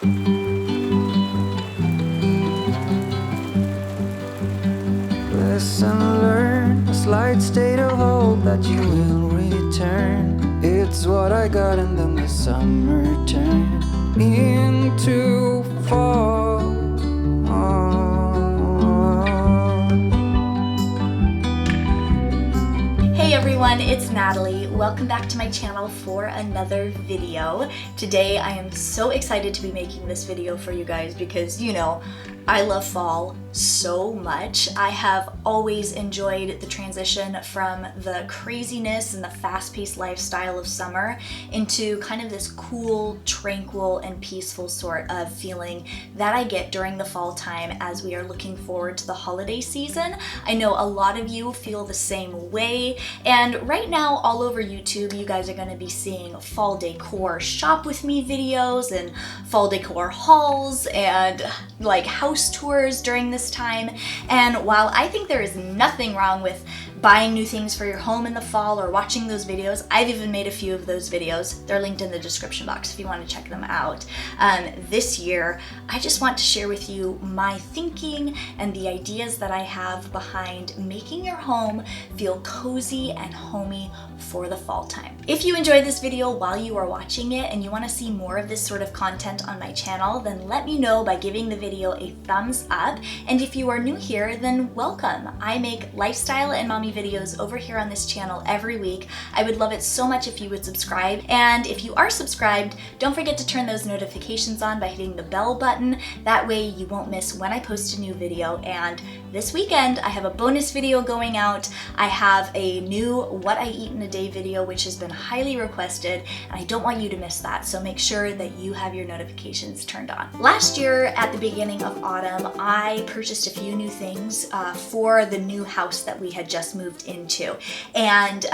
Lesson learned, a slight state of hope that you will return. It's what I got, and then the summer turned into fall. Hey everyone, it's Natalie. Welcome back to my channel for another video. Today I am so excited to be making this video for you guys because, you know, I love fall so much. I have always enjoyed the transition from the craziness and the fast-paced lifestyle of summer into kind of this cool, tranquil, and peaceful sort of feeling that I get during the fall time as we are looking forward to the holiday season. I know a lot of you feel the same way, and right now all over YouTube you guys are going to be seeing fall decor shop with me videos and fall decor hauls and like house tours during this time. And while I think there is nothing wrong with buying new things for your home in the fall or watching those videos, I've even made a few of those videos. They're linked in the description box if you want to check them out. This year, I just want to share with you my thinking and the ideas that I have behind making your home feel cozy and homey for the fall time. If you enjoyed this video while you are watching it and you want to see more of this sort of content on my channel, then let me know by giving the video a thumbs up. And if you are new here, then welcome. I make lifestyle and mommy videos over here on this channel every week. I would love it so much if you would subscribe. And if you are subscribed, don't forget to turn those notifications on by hitting the bell button. That way you won't miss when I post a new video. And this weekend, I have a bonus video going out. I have a new What I Eat in a Day video, which has been highly requested, and I don't want you to miss that, so make sure that you have your notifications turned on. Last year, at the beginning of autumn, I purchased a few new things for the new house that we had just moved into. And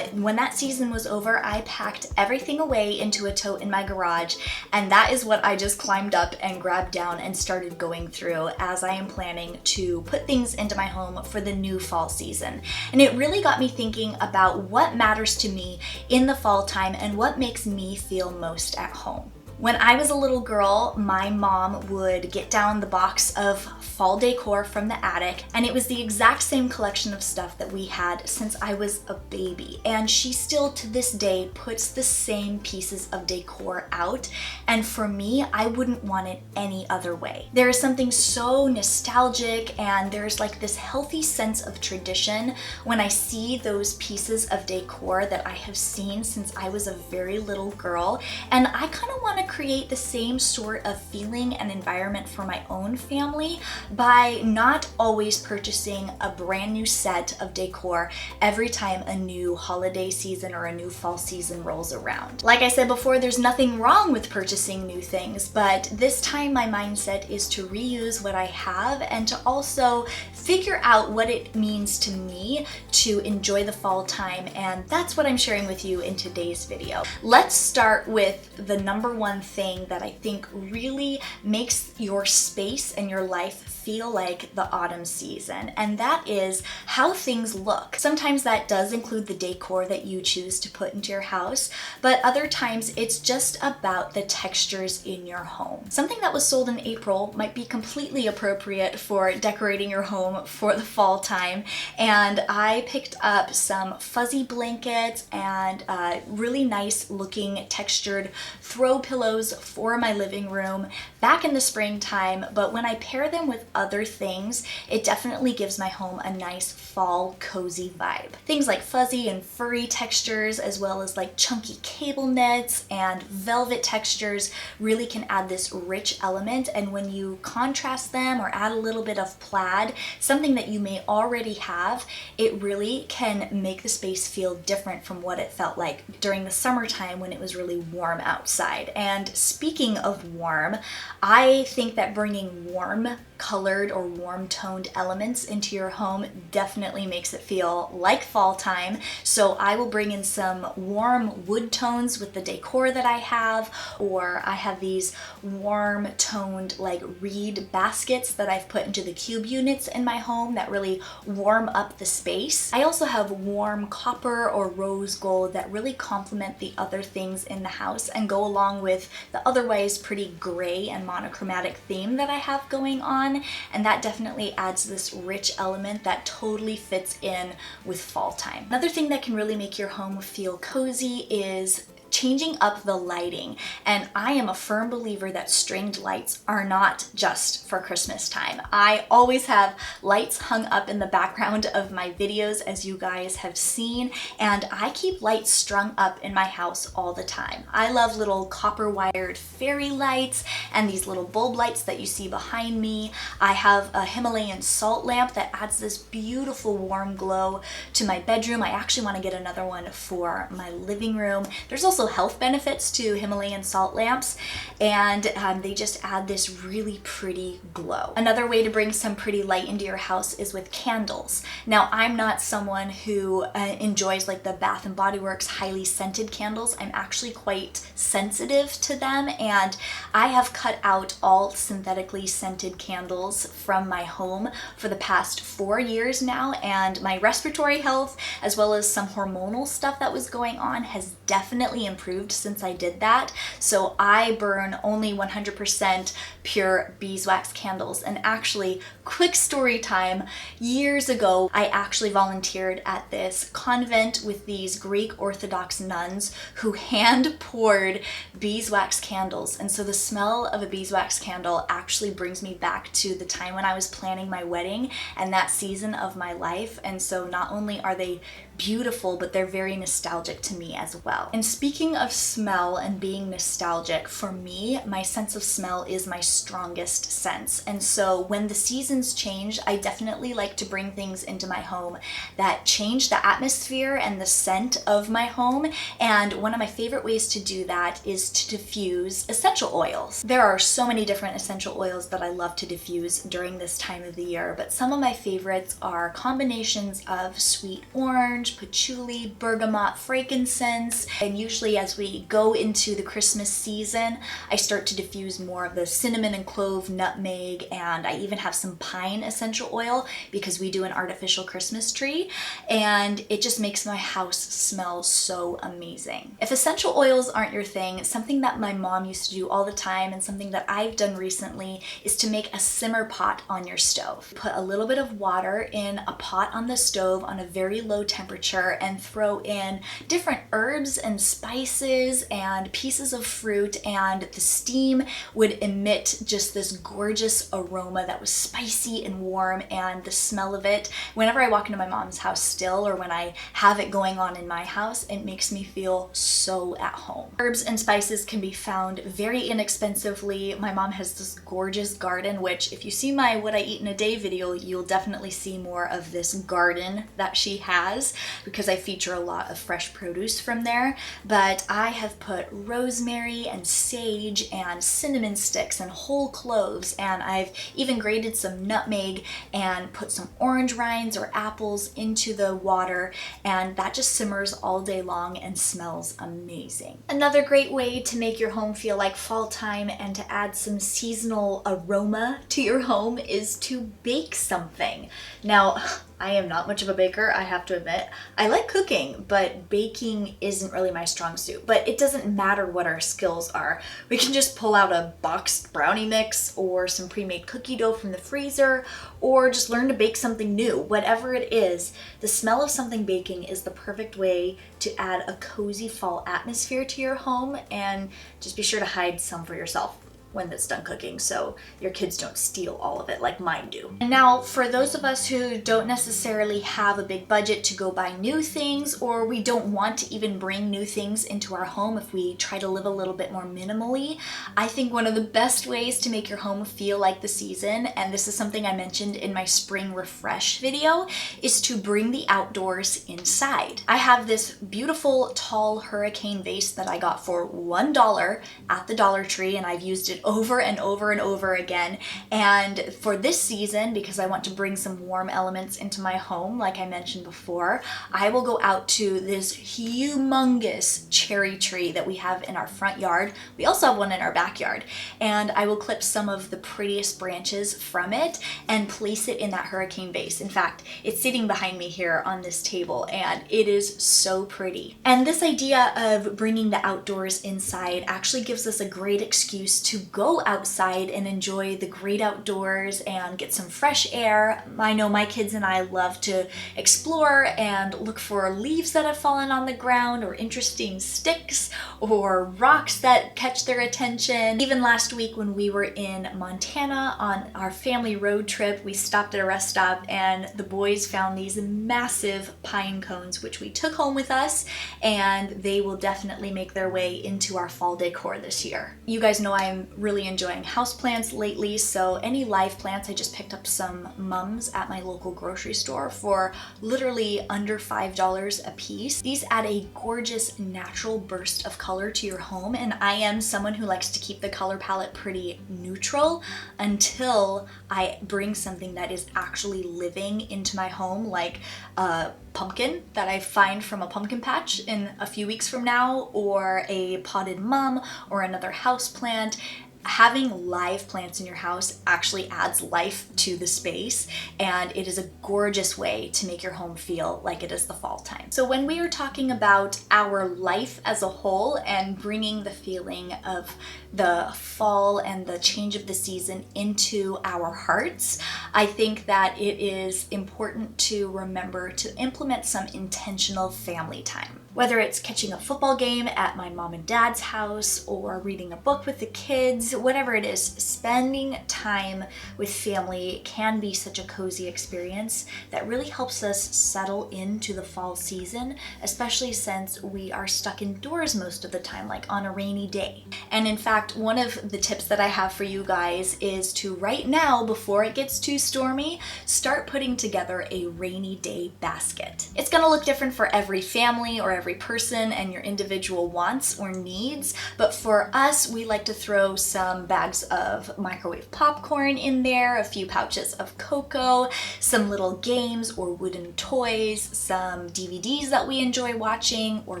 when that season was over, I packed everything away into a tote in my garage, and that is what I just climbed up and grabbed down and started going through as I am planning to put things into my home for the new fall season. And it really got me thinking about what matters to me in the fall time and what makes me feel most at home. When I was a little girl, my mom would get down the box of fall decor from the attic, and it was the exact same collection of stuff that we had since I was a baby. And she still to this day puts the same pieces of decor out, and for me, I wouldn't want it any other way. There is something so nostalgic, and there's like this healthy sense of tradition when I see those pieces of decor that I have seen since I was a very little girl, and I kind of want to create the same sort of feeling and environment for my own family by not always purchasing a brand new set of decor every time a new holiday season or a new fall season rolls around. Like I said before, there's nothing wrong with purchasing new things, but this time my mindset is to reuse what I have and to also figure out what it means to me to enjoy the fall time, and that's what I'm sharing with you in today's video. Let's start with the number one thing that I think really makes your space and your life feel like the autumn season, and that is how things look. Sometimes that does include the decor that you choose to put into your house, but other times it's just about the textures in your home. Something that was sold in April might be completely appropriate for decorating your home for the fall time, and I picked up some fuzzy blankets and really nice looking textured throw pillows for my living room back in the springtime, but when I pair them with other things, it definitely gives my home a nice fall cozy vibe. Things like fuzzy and furry textures, as well as like chunky cable knits and velvet textures, really can add this rich element, and when you contrast them or add a little bit of plaid, something that you may already have, it really can make the space feel different from what it felt like during the summertime when it was really warm outside. And speaking of warm, I think that bringing warm colors colored or warm toned elements into your home definitely makes it feel like fall time. So I will bring in some warm wood tones with the decor that I have, or I have these warm toned like reed baskets that I've put into the cube units in my home that really warm up the space. I also have warm copper or rose gold that really complement the other things in the house and go along with the otherwise pretty gray and monochromatic theme that I have going on, and that definitely adds this rich element that totally fits in with fall time. Another thing that can really make your home feel cozy is changing up the lighting. And I am a firm believer that stringed lights are not just for Christmas time. I always have lights hung up in the background of my videos, as you guys have seen, and I keep lights strung up in my house all the time. I love little copper wired fairy lights and these little bulb lights that you see behind me. I have a Himalayan salt lamp that adds this beautiful warm glow to my bedroom. I actually want to get another one for my living room. There's also health benefits to Himalayan salt lamps, and they just add this really pretty glow. Another way to bring some pretty light into your house is with candles. Now, I'm not someone who enjoys like the Bath and Body Works highly scented candles. I'm actually quite sensitive to them, and I have cut out all synthetically scented candles from my home for the past 4 years now, and my respiratory health as well as some hormonal stuff that was going on has definitely improved since I did that. So I burn only 100% pure beeswax candles. And actually, quick story time, years ago, I actually volunteered at this convent with these Greek Orthodox nuns who hand poured beeswax candles. And so the smell of a beeswax candle actually brings me back to the time when I was planning my wedding and that season of my life. And so not only are they beautiful, but they're very nostalgic to me as well. And speaking of smell and being nostalgic, for me, my sense of smell is my strongest sense. And so when the seasons change, I definitely like to bring things into my home that change the atmosphere and the scent of my home. And one of my favorite ways to do that is to diffuse essential oils. There are so many different essential oils that I love to diffuse during this time of the year, but some of my favorites are combinations of sweet orange, patchouli, bergamot, frankincense, and usually as we go into the Christmas season, I start to diffuse more of the cinnamon and clove, nutmeg, and I even have some pine essential oil because we do an artificial Christmas tree, and it just makes my house smell so amazing. If essential oils aren't your thing, something that my mom used to do all the time and something that I've done recently is to make a simmer pot on your stove. Put a little bit of water in a pot on the stove on a very low temperature and throw in different herbs and spices and pieces of fruit, and the steam would emit just this gorgeous aroma that was spicy and warm, and the smell of it, whenever I walk into my mom's house still, or when I have it going on in my house, it makes me feel so at home. Herbs and spices can be found very inexpensively. My mom has this gorgeous garden, which if you see my What I Eat in a Day video, you'll definitely see more of this garden that she has, because I feature a lot of fresh produce from there. But I have put rosemary and sage and cinnamon sticks and whole cloves, and I've even grated some nutmeg and put some orange rinds or apples into the water, and that just simmers all day long and smells amazing. Another great way to make your home feel like fall time and to add some seasonal aroma to your home is to bake something. Now, I am not much of a baker, I have to admit. I like cooking, but baking isn't really my strong suit. But it doesn't matter what our skills are. We can just pull out a boxed brownie mix or some pre-made cookie dough from the freezer, or just learn to bake something new. Whatever it is, the smell of something baking is the perfect way to add a cozy fall atmosphere to your home, and just be sure to hide some for yourself when it's done cooking so your kids don't steal all of it like mine do. And now, for those of us who don't necessarily have a big budget to go buy new things, or we don't want to even bring new things into our home if we try to live a little bit more minimally, I think one of the best ways to make your home feel like the season, and this is something I mentioned in my spring refresh video, is to bring the outdoors inside. I have this beautiful tall hurricane vase that I got for $1 at the Dollar Tree, and I've used it over and over and over again. And for this season, because I want to bring some warm elements into my home, like I mentioned before, I will go out to this humongous cherry tree that we have in our front yard. We also have one in our backyard, and I will clip some of the prettiest branches from it and place it in that hurricane vase. In fact, it's sitting behind me here on this table, and it is so pretty. And this idea of bringing the outdoors inside actually gives us a great excuse to go outside and enjoy the great outdoors and get some fresh air. I know my kids and I love to explore and look for leaves that have fallen on the ground, or interesting sticks, or rocks that catch their attention. Even last week when we were in Montana on our family road trip, we stopped at a rest stop and the boys found these massive pine cones, which we took home with us, and they will definitely make their way into our fall decor this year. You guys know I'm really enjoying houseplants lately, so any live plants, I just picked up some mums at my local grocery store for literally under $5 a piece. These add a gorgeous natural burst of color to your home, and I am someone who likes to keep the color palette pretty neutral until I bring something that is actually living into my home, like a pumpkin that I find from a pumpkin patch in a few weeks from now, or a potted mum, or another house plant. Having live plants in your house actually adds life to the space, and it is a gorgeous way to make your home feel like it is the fall time. So when we are talking about our life as a whole and bringing the feeling of the fall and the change of the season into our hearts, I think that it is important to remember to implement some intentional family time. Whether it's catching a football game at my mom and dad's house, or reading a book with the kids, whatever it is, spending time with family can be such a cozy experience that really helps us settle into the fall season, especially since we are stuck indoors most of the time, like on a rainy day. And in fact, one of the tips that I have for you guys is to, right now, before it gets too stormy, start putting together a rainy day basket. It's gonna look different for every family or every person and your individual wants or needs, but for us, we like to throw some bags of microwave popcorn in there, a few pouches of cocoa, some little games or wooden toys, some DVDs that we enjoy watching or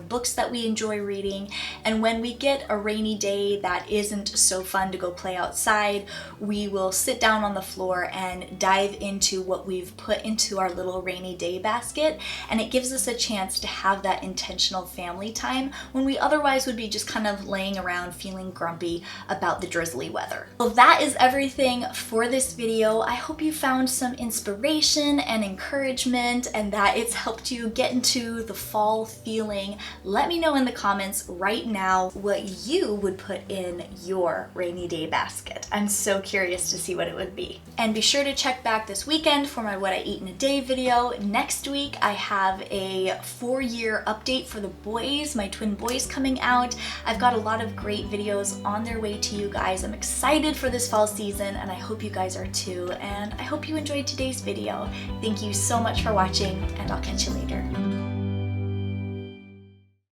books that we enjoy reading. And when we get a rainy day that isn't so fun to go play outside, we will sit down on the floor and dive into what we've put into our little rainy day basket, and it gives us a chance to have that intentional family time when we otherwise would be just kind of laying around feeling grumpy about the drizzly weather. Well, that is everything for this video. I hope you found some inspiration and encouragement and that it's helped you get into the fall feeling. Let me know in the comments right now what you would put in your rainy day basket. I'm so curious to see what it would be. And be sure to check back this weekend for my What I Eat in a Day video. Next week, I have a 4-year update for the boys, my twin boys coming out. I've got a lot of great videos on their way to you guys. I'm excited for this fall season, and I hope you guys are too. And I hope you enjoyed today's video. Thank you so much for watching, and I'll catch you later.